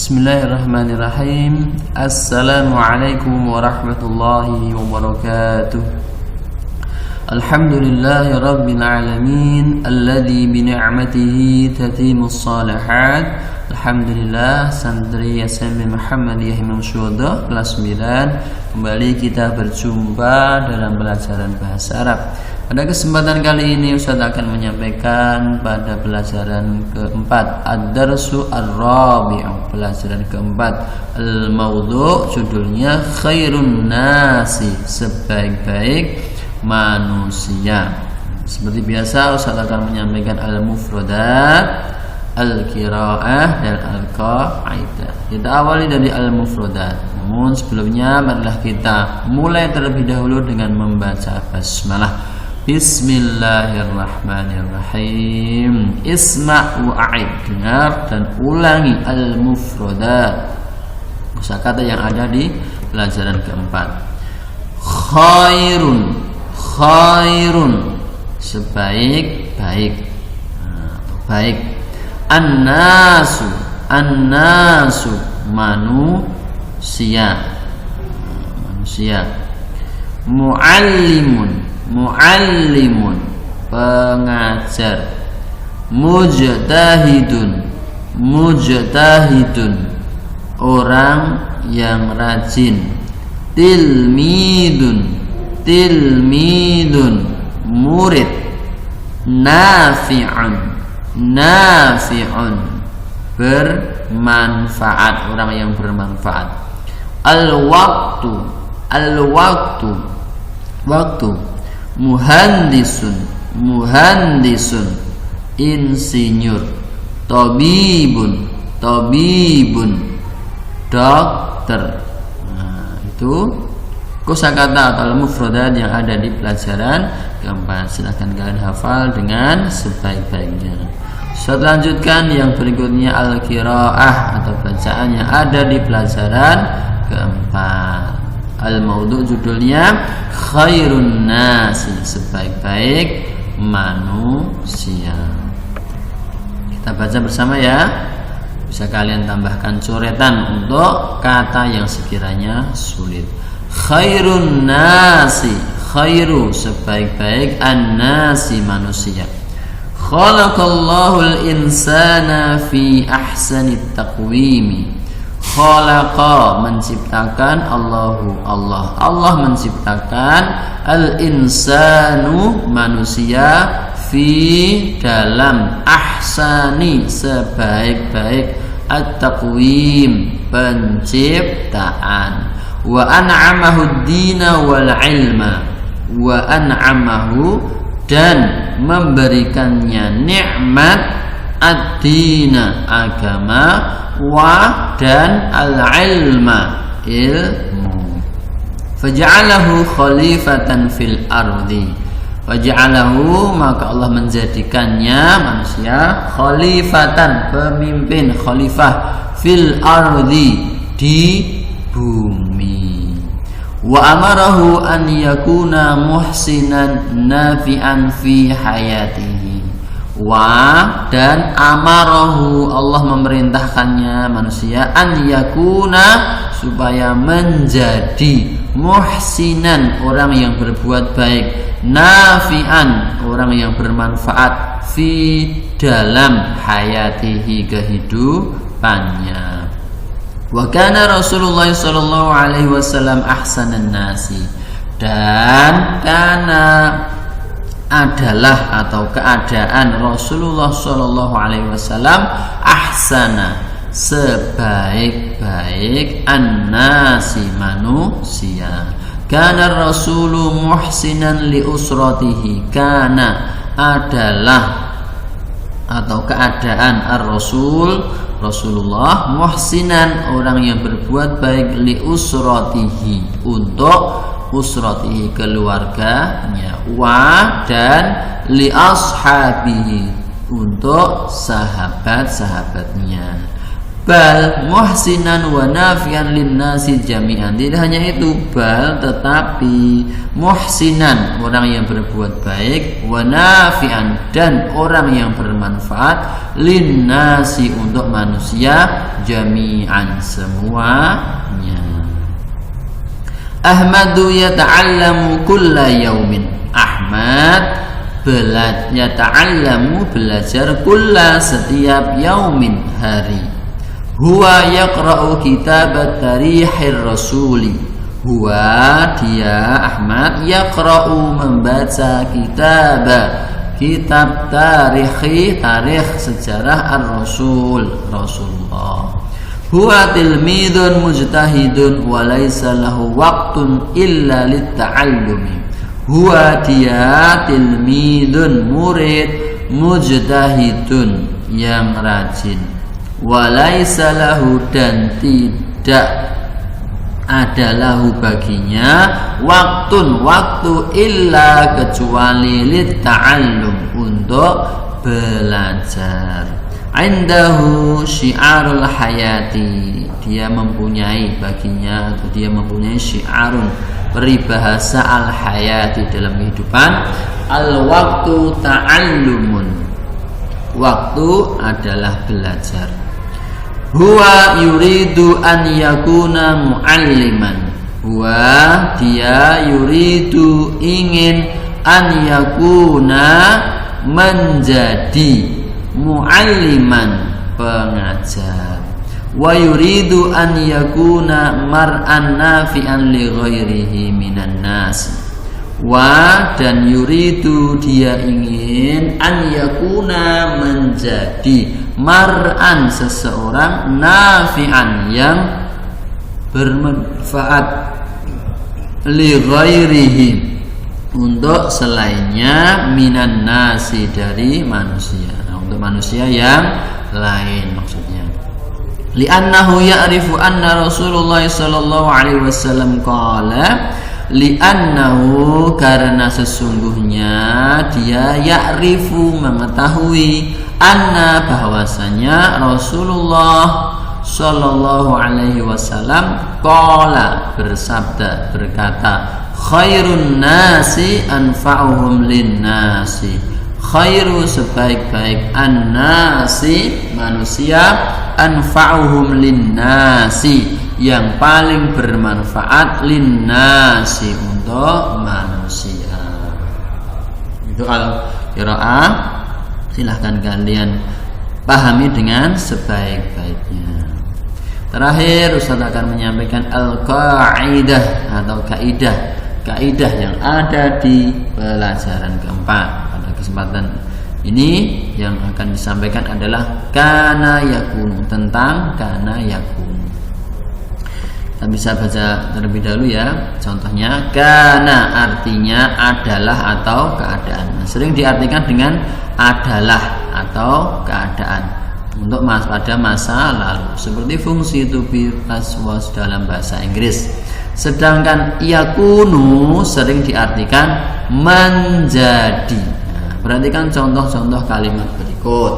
Bismillahirrahmanirrahim. Assalamualaikum warahmatullahi wabarakatuh. Alhamdulillahi rabbil alamin alladzi bi ni'matihi tatimmus shalihat. Alhamdulillah, santri SMP Muhammadiyah Imam Syuhada kelas 9. Kembali kita berjumpa dalam pelajaran bahasa Arab. Pada kesempatan kali ini Ustaz akan menyampaikan pada pelajaran keempat, ad-darsu ar-rabi'u, pelajaran keempat. Al-maudhu' judulnya khairun nasi, sebaik-baik manusia. Seperti biasa Ustaz akan menyampaikan al-mufradat, al-qiraah dan al-qaidah. Kita awali dari al-mufradat. Namun sebelumnya marilah kita mulai terlebih dahulu dengan membaca basmalah. Bismillahirrahmanirrahim. Isma' wa'id, dengar dan ulangi al-mufradat, kosakata yang ada di pelajaran keempat. Khairun, khairun, sebaik-baik, baik. An-nasu, an-nasu, manusia, manusia. Muallimun, muallimun, pengajar. Mujtahidun, mujtahidun, orang yang rajin. Tilmidun, tilmidun, murid. Nafi'un, nafi'un, bermanfaat, orang yang bermanfaat. Al-waktu, al-waktu, waktu. Muhandisun, muhandisun, insinyur. Tabibun, tabibun, dokter. Nah, itu kosakata atau mufradat yang ada di pelajaran keempat. Silahkan kalian hafal dengan sebaik-baiknya. Saya lanjutkan yang berikutnya, al-qiraah atau bacaan yang ada di pelajaran keempat. Al-maudhu' judulnya khairun nasi, sebaik-baik manusia. Kita baca bersama ya. Bisa kalian tambahkan coretan untuk kata yang sekiranya sulit. Khairun nasi, khairu, sebaik-baik, an-nasi, manusia. Khalaqallahul insana fi ahsanit taqwimi. Khalaqa, menciptakan. Allahu, Allah, Allah menciptakan. Al-insanu, manusia. Fi, dalam. Ahsani, sebaik-baik. At-taqwim, penciptaan. Wa an'amahu ad-dina wal ilma. Wa an'amahu, dan memberikannya nikmat, ad-dina, agama, wa, dan al-ilma, ilmu. Faja'alahu khalifatan fil ardi. Faja'alahu, maka Allah menjadikannya, manusia, khalifatan, pemimpin, khalifah, fil ardi, di bumi. Wa amarahu an yakuna muhsinan nafi'an fi hayatihi. Wa, dan amarahu, Allah memerintahkannya, manusia, an yakuna, supaya menjadi, muhsinan, orang yang berbuat baik, nafi'an, orang yang bermanfaat, fi, dalam, hayatihi, kehidupannya. Wa kana Rasulullah sallallahu alaihi wasallam ahsanan nasi, dan karena adalah atau keadaan Rasulullah sallallahu alaihi wasallam ahsana, sebaik-baik, an-nasi, manusia. Kana rasulu muhsinan li usratihi. Kana, adalah atau keadaan ar-rasul, Rasulullah, muhsinan, orang yang berbuat baik, li usratihi, untuk usratihi, keluarganya. Wa, dan li ashabihi, untuk sahabat-sahabatnya. bal muhsinan wa nafian linnasi jami'an. Tidak hanya itu, bal tetapi muhsinan, orang yang berbuat baik, wa nafian, dan orang yang bermanfaat, linnasi, untuk manusia, jami'an, semuanya. Ahmadu yata'allamu kulla yaumin. Ahmad yata'allamu, belajar, kulla, setiap, yaumin, hari. Huwa yaqra'u kitabat tarihir rasuli. Huwa, dia Ahmad, yaqra'u, membaca, kitab tarikh, sejarah ar-rasul, Rasulullah. Huwa tilmidun mujtahidun wa laysa lahu waqtun illa lit-ta'allumi. Huwa, dia tilmidun, murid, mujtahidun, yang rajin, walaysa lahu, dan tidak ada lahu baginya, waktu illa, kecuali, lit-ta'allum, untuk belajar. Indahu syiarul hayati, dia mempunyai, baginya, atau dia mempunyai syiarun, peribahasa, al hayati, dalam kehidupan. Al waktu ta'allumun, waktu adalah belajar. Huwa yuridu an yakuna mualliman. Huwa, dia, yuridu, ingin, an yakuna, menjadi, mualliman, pengajar. Wa yuridu an yakuna mar'an nafi'an li ghairihi minan nas. Wa, dan yuridu, dia ingin, an yakuna, menjadi, mar'an, seseorang, nafi'an, yang bermanfaat, li ghairihi, untuk selainnya, minan nasi, dari manusia. Nah, untuk manusia yang lain maksudnya. Li'annahu ya'rifu anna Rasulullah sallallahu alaihi wasallam qala, li'annahu, karena sesungguhnya dia, ya'rifu, mengetahui, anna, bahwasanya Rasulullah sallallahu alaihi wasallam qala, bersabda, berkata, khairun nasi anfa'uhum linnasi. Khairu, sebaik-baik, an-nasi, manusia, anfa'uhum linnasi, yang paling bermanfaat, linnasi, untuk manusia. Itu al-qiraah, silahkan kalian pahami dengan sebaik-baiknya. Terakhir Ustaz akan menyampaikan al-qaidah, atau kaidah yang ada di pelajaran keempat. Pada kesempatan ini yang akan disampaikan adalah kana yakunu, tentang kana yakunu. Kita bisa baca terlebih dahulu ya. Contohnya, kana artinya adalah atau keadaan. Nah, sering diartikan dengan adalah atau keadaan untuk pada masa lalu, seperti fungsi to be plus was dalam bahasa Inggris. Sedangkan yakunu sering diartikan menjadi. Nah, perhatikan contoh-contoh kalimat berikut.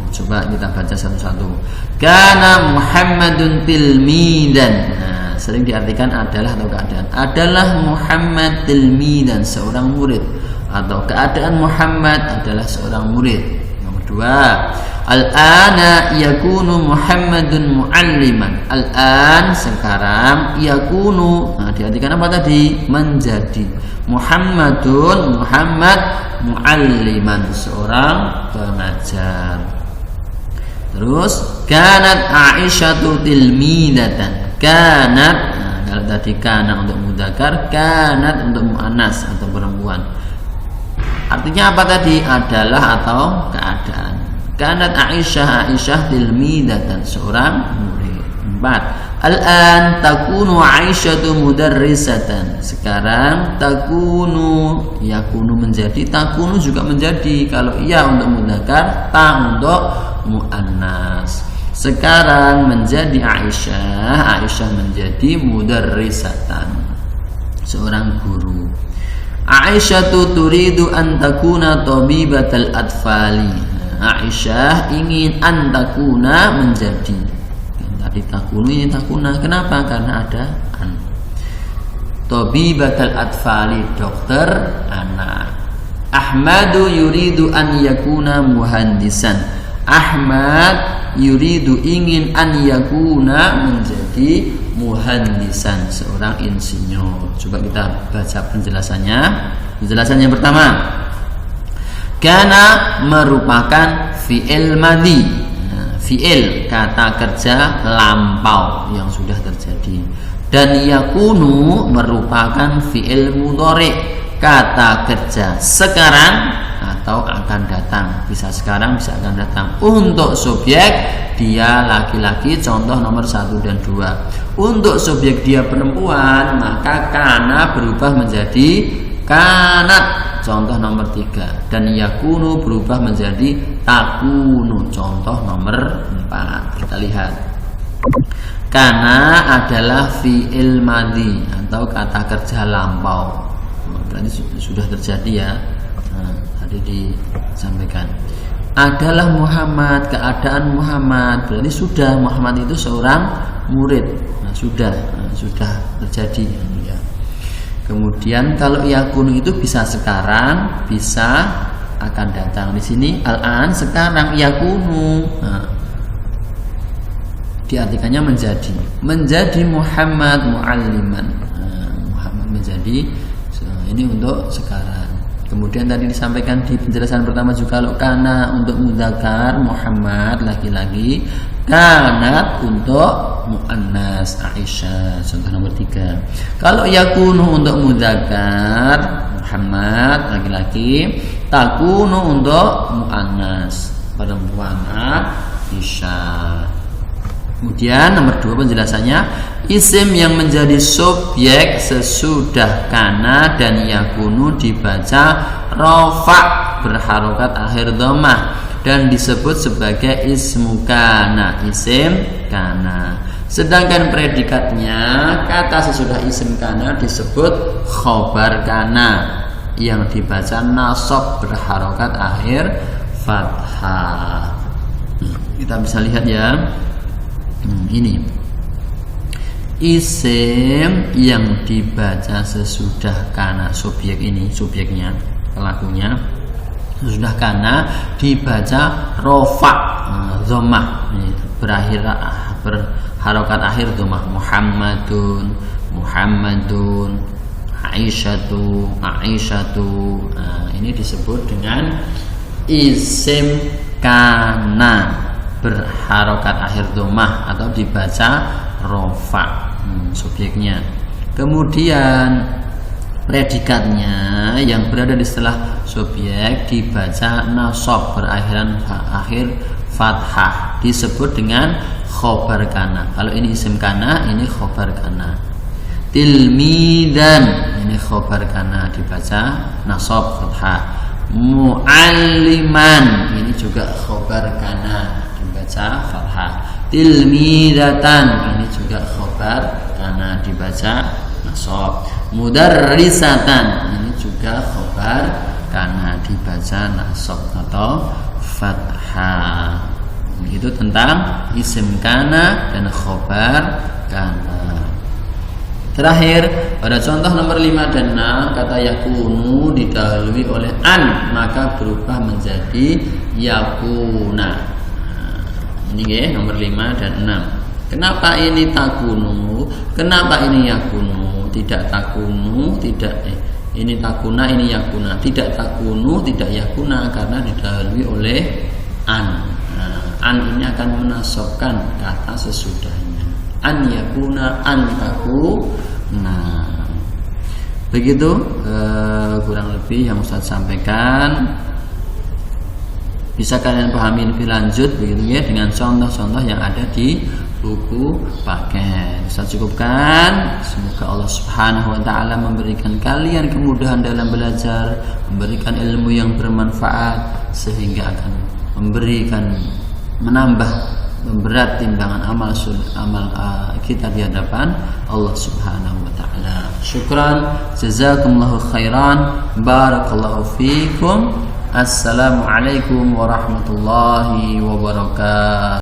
Coba kita baca satu-satu. Kana Muhammadun tilmidan. Nah, sering diartikan adalah atau keadaan. Adalah Muhammad tilmidan, seorang murid, atau keadaan Muhammad adalah seorang murid. Nomor dua, al-ana yakunu Muhammadun mualliman. Al-an, sekarang, yakunu, nah, diartikan apa tadi? Menjadi. Muhammadun, Muhammad, mualliman, seorang pengajar. Terus, kanat Aisyatu tilmidatan. Kanat, nah, kalau tadi kana untuk mudzakkar, kanat untuk muannas atau perempuan. Artinya apa tadi? Adalah atau keadaan. Kanat Aisyah tilmidatan, seorang murid. 4. Al-an takunu Aisyatu mudarrisatan. Sekarang takunu, yakunu menjadi, takunu juga menjadi. Kalau iya untuk mudzakkar, ta untuk muannas. Sekarang menjadi Aisyah menjadi mudarrisatan, seorang guru. Aisyatu turidu an takuna tabibatal atfali. Aisyah ingin an takuna menjadi Tadi takunu ini takuna. Kenapa? Karena ada an. Tabibatal atfali, dokter anak. Ahmadu yuridu an yakuna muhandisan. Ahmad yuridu ingin an yakuna menjadi muhandisan, seorang insinyur. Coba kita baca penjelasannya. Penjelasan yang pertama, kana merupakan fi'il madhi. Fi'il kata kerja lampau yang sudah terjadi. Dan yakunu merupakan fi'il mudhari, kata kerja sekarang atau akan datang. Bisa sekarang, bisa akan datang. Untuk subjek dia laki-laki, contoh nomor 1 dan 2. Untuk subjek dia perempuan, maka kana berubah menjadi kanat, contoh nomor 3. Dan yakunu berubah menjadi takunu, contoh nomor 4. Kita lihat. Kana adalah fi'il madhi atau kata kerja lampau. Berarti sudah terjadi ya. Nah, tadi disampaikan. Adalah Muhammad, keadaan Muhammad. Berarti sudah, Muhammad itu seorang murid. Nah, sudah terjadi ya. Kemudian kalau yakunu itu bisa sekarang, bisa akan datang. Di sini al-an sekarang, yakunu. Nah, diartikannya menjadi Muhammad mualliman. Nah, Muhammad menjadi, ini untuk sekarang. Kemudian tadi disampaikan di penjelasan pertama juga, kalau kana untuk mudzakkar Muhammad laki-laki, kanat untuk muannas Aisyah, contoh nomor 3. Kalau yakunu untuk mudzakkar Muhammad laki-laki, takunu untuk muannas perempuan Aisyah. Kemudian nomor 2 penjelasannya, isim yang menjadi subjek sesudah kana dan yakunu dibaca rafa berharokat akhir dhammah dan disebut sebagai ismu kana, isim kana. Sedangkan predikatnya, kata sesudah isim kana disebut khobar kana yang dibaca nasab berharokat akhir fathah. Kita bisa lihat ya. Ini isim yang dibaca sesudah kana, subjek ini, subjeknya, pelakunya sesudah kana dibaca rofa dhammah, berharokat akhir dhammah. Muhammadun, Aisyatu. Nah, ini disebut dengan isim kana berharokat akhir dhammah atau dibaca rofa, subjeknya. Kemudian predikatnya yang berada di setelah subjek dibaca nasab berakhiran akhir fathah, disebut dengan khobar kana. Kalau ini isim kana, ini khobar kana. Tilmidan, ini khobar kana dibaca nasab fathah. Mualliman, ini juga khobar kana dibaca fathah. Tilmidatan, ini juga khobar kana dibaca nasab. Mudarrisatan, ini juga khobar kana dibaca nasab atau fathah. Itu tentang isim kana dan khobar kana. Terakhir, pada contoh nomor 5 dan 6, kata yakunu didahului oleh an, maka berubah menjadi yakuna. Nah, ini ya, nomor 5 dan 6. Kenapa ini takunu? Kenapa ini yakunu? Tidak takunu, tidak ini takuna, ini yakuna. Tidak takunu, tidak yakuna, karena didahului oleh an. Nah, an ini akan menasabkan kata sesudahnya. An yakuna, an taku. Nah, begitu kurang lebih yang Ustaz sampaikan. Bisa kalian pahami lebih lanjut begitu ya, dengan contoh-contoh yang ada di buku paket. Ustaz cukupkan. Semoga Allah Subhanahu wa taala memberikan kalian kemudahan dalam belajar, memberikan ilmu yang bermanfaat, sehingga akan menambah memberat timbangan amal kita di hadapan Allah Subhanahu wa taala. Syukran, jazakumullahu khairan, barakallahu fiikum. Assalamualaikum warahmatullahi wabarakatuh.